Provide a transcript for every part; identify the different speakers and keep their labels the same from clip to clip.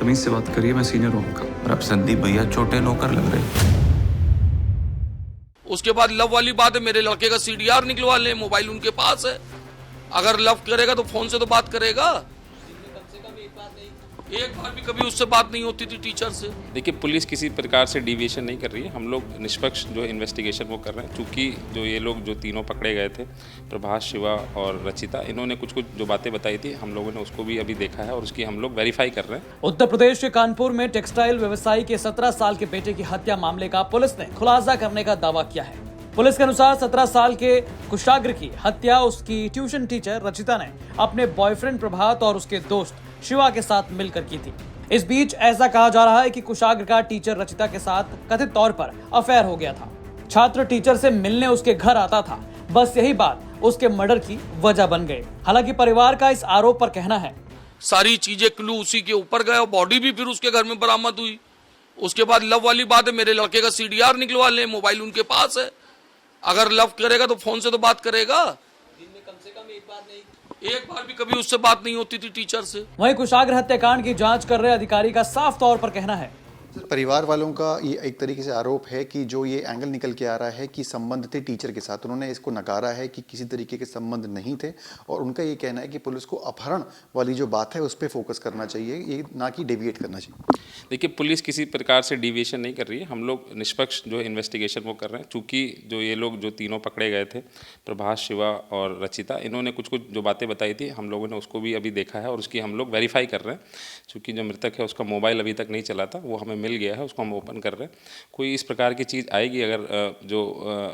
Speaker 1: तमीज से बात करिए, मैं सीनियर हूँ आपका।
Speaker 2: और अब संदीप भैया छोटे नौकर लग रहे।
Speaker 3: उसके बाद लव वाली बात है, मेरे लड़के का सीडीआर निकलवा ले, मोबाइल उनके पास है। अगर लव करेगा तो फोन से तो बात करेगा। एक बार भी कभी उससे बात नहीं होती थी टीचर से।
Speaker 4: देखिए, पुलिस किसी प्रकार से डिविएशन नहीं कर रही है। हम लोग निष्पक्ष जो इन्वेस्टिगेशन वो कर रहे हैं। चूँकि जो ये लोग जो तीनों पकड़े गए थे, प्रभास, शिवा और रचिता, इन्होंने कुछ जो बातें बताई थी, हम लोगों ने उसको भी अभी देखा है और उसकी हम लोग वेरीफाई कर रहे हैं।
Speaker 5: उत्तर प्रदेश के कानपुर में टेक्सटाइल व्यवसायी के 17 साल के बेटे की हत्या मामले का पुलिस ने खुलासा करने का दावा किया है। पुलिस के अनुसार 17 साल के कुशाग्र की हत्या उसकी ट्यूशन टीचर रचिता ने अपने बॉयफ्रेंड प्रभात और उसके दोस्त शिवा के साथ मिलकर की थी। इस बीच ऐसा कहा जा रहा है कि कुशाग्र का टीचर रचिता के साथ कथित तौर पर अफेयर हो गया था। छात्र टीचर से मिलने उसके घर आता था, बस यही बात उसके मर्डर की वजह बन गई। हालांकि परिवार का इस आरोप पर कहना है,
Speaker 3: सारी चीजें क्लू उसी के ऊपर गए और बॉडी भी फिर उसके घर में बरामद हुई। उसके बाद लव वाली बात है, मेरे लड़के का सीडीआर निकलवा ले, मोबाइल उनके पास है। अगर लव करेगा तो फोन से तो बात करेगा। दिन में कम से कम एक बार भी कभी उससे बात नहीं होती थी टीचर से।
Speaker 5: वहीं कुशाग्र हत्याकांड की जांच कर रहे अधिकारी का साफ तौर पर कहना है,
Speaker 6: परिवार वालों का ये एक तरीके से आरोप है कि जो ये एंगल निकल के आ रहा है कि संबंध थे टीचर के साथ, उन्होंने इसको नकारा है कि किसी तरीके के संबंध नहीं थे। और उनका ये कहना है कि पुलिस को अपहरण वाली जो बात है उस पर फोकस करना चाहिए, ये ना कि डेविएट करना चाहिए।
Speaker 4: देखिए, पुलिस किसी प्रकार से डिविएशन नहीं कर रही है। हम लोग निष्पक्ष जो इन्वेस्टिगेशन वो कर रहे हैं। चूँकि जो ये लोग जो तीनों पकड़े गए थे, प्रभास, शिवा और रचिता, इन्होंने कुछ जो बातें बताई थी, हम लोगों ने उसको भी अभी देखा है और उसकी हम लोग वेरीफाई कर रहे हैं। चूँकि जो मृतक है उसका मोबाइल अभी तक नहीं चला था, वो हमें मिल गया है, उसको हम ओपन कर रहे हैं। कोई इस प्रकार की चीज़ आएगी अगर जो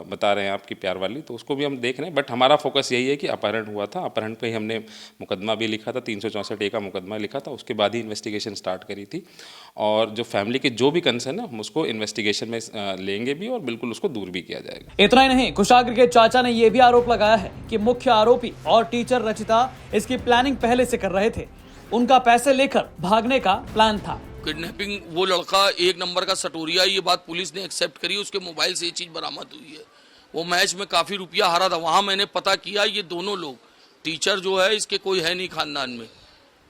Speaker 4: बता रहे हैं आपकी प्यार वाली, तो उसको भी हम देख रहे हैं। बट हमारा फोकस यही है कि अपहरण हुआ था। अपहरण पे ही हमने मुकदमा भी लिखा था, 364A का मुकदमा लिखा था। उसके बाद ही इन्वेस्टिगेशन स्टार्ट करी थी। और जो फैमिली के जो भी कंसर्न है, हम उसको इन्वेस्टिगेशन में लेंगे भी और बिल्कुल उसको दूर भी किया जाएगा।
Speaker 5: इतना ही नहीं, कुशाग्र के चाचा ने यह भी आरोप लगाया है कि मुख्य आरोपी और टीचर रचिता इसकी प्लानिंग पहले से कर रहे थे। उनका पैसे लेकर भागने का प्लान था।
Speaker 3: किडनैपिंग, वो लड़का एक नंबर का सटोरिया, ये बात पुलिस ने एक्सेप्ट करी। उसके मोबाइल से ये चीज बरामद हुई है। वो मैच में काफी रुपया हारा था। वहां मैंने पता किया, ये दोनों लोग, टीचर जो है इसके कोई है नहीं खानदान में,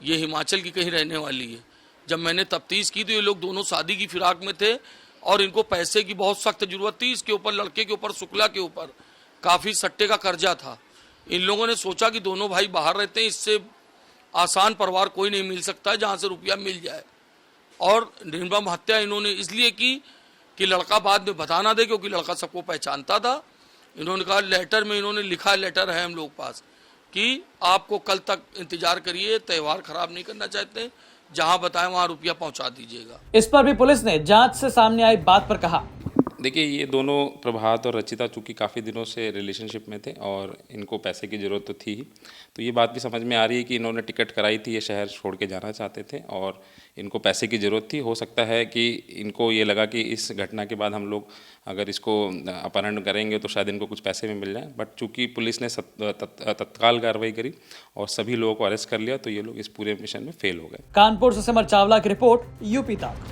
Speaker 3: ये हिमाचल की कहीं रहने वाली है। जब मैंने तफ्तीश की तो ये लोग दोनों शादी की फिराक में थे और इनको पैसे की बहुत सख्त जरूरत थी। इसके ऊपर, लड़के के ऊपर, शुक्ला के ऊपर काफी सट्टे का कर्जा था। इन लोगों ने सोचा कि दोनों भाई बाहर रहते हैं, इससे आसान परिवार कोई नहीं मिल सकता जहां से रुपया मिल जाए। और निर्मम हत्या इन्होंने इसलिए की कि लड़का बाद में बता ना दे, क्योंकि लड़का सबको पहचानता था। इन्होंने कहा, लेटर में इन्होंने लिखा, लेटर है हम लोग पास, कि आपको कल तक इंतजार करिए, त्यौहार खराब नहीं करना चाहते, जहां बताएं वहां रुपया पहुंचा दीजिएगा।
Speaker 5: इस पर भी पुलिस ने जांच से सामने आई बात पर कहा,
Speaker 4: देखिए, ये दोनों प्रभात और रचिता चूँकि काफ़ी दिनों से रिलेशनशिप में थे और इनको पैसे की ज़रूरत तो थी ही, तो ये बात भी समझ में आ रही है कि इन्होंने टिकट कराई थी, ये शहर छोड़ के जाना चाहते थे और इनको पैसे की ज़रूरत थी। हो सकता है कि इनको ये लगा कि इस घटना के बाद हम लोग अगर इसको अपहरण करेंगे तो शायद इनको कुछ पैसे में मिल जाए। बट चूँकि पुलिस ने तत्काल कार्रवाई करी और सभी लोगों को अरेस्ट कर लिया, तो ये लोग इस पूरे मिशन में फेल हो गए।
Speaker 5: कानपुर से सिमर चावला की रिपोर्ट, यूपी तक।